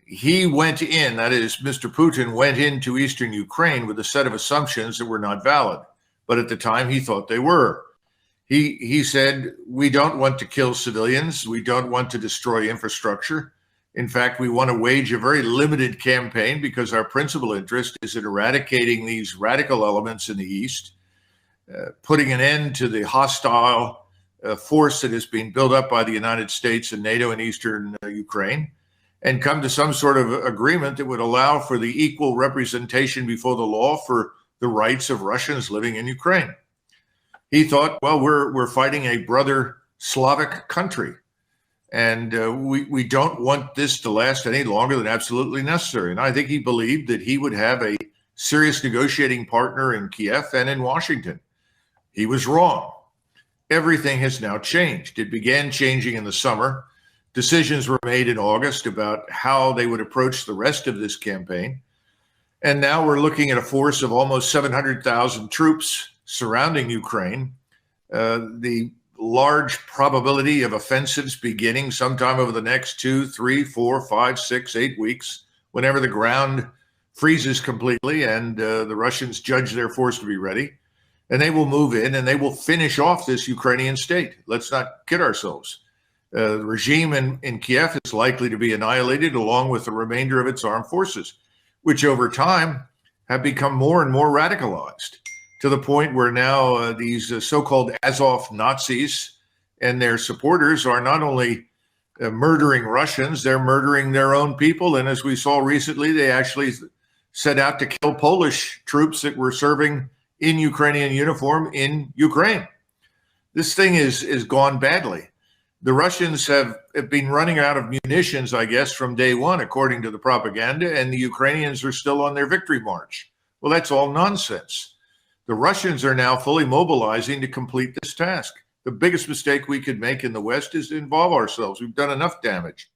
he went in, that is, Mr. Putin went into eastern Ukraine with a set of assumptions that were not valid. But at the time, he thought they were. He said, we don't want to kill civilians. We don't want to destroy infrastructure. In fact, we want to wage a very limited campaign because our principal interest is in eradicating these radical elements in the East, putting an end to the hostile force that is being built up by the United States and NATO in eastern Ukraine, and come to some sort of agreement that would allow for the equal representation before the law for the rights of Russians living in Ukraine. He thought, well, we're fighting a brother Slavic country, and we don't want this to last any longer than absolutely necessary. And I think he believed that he would have a serious negotiating partner in Kyiv and in Washington. He was wrong. Everything has now changed. It began changing in the summer. Decisions were made in August about how they would approach the rest of this campaign. And now we're looking at a force of almost 700,000 troops surrounding Ukraine. The large probability of offensives beginning sometime over the next 2, 3, 4, 5, 6, 8 weeks, whenever the ground freezes completely and the Russians judge their force to be ready. And they will move in and they will finish off this Ukrainian state. Let's not kid ourselves. The regime in Kyiv is likely to be annihilated along with the remainder of its armed forces, which over time have become more and more radicalized to the point where now these so-called Azov Nazis and their supporters are not only murdering Russians, they're murdering their own people. And as we saw recently, they actually set out to kill Polish troops that were serving in Ukrainian uniform in Ukraine. This thing is gone badly. The Russians have been running out of munitions, I guess, from day one, according to the propaganda, and the Ukrainians are still on their victory march. Well, that's all nonsense. The Russians are now fully mobilizing to complete this task. The biggest mistake we could make in the West is to involve ourselves. We've done enough damage.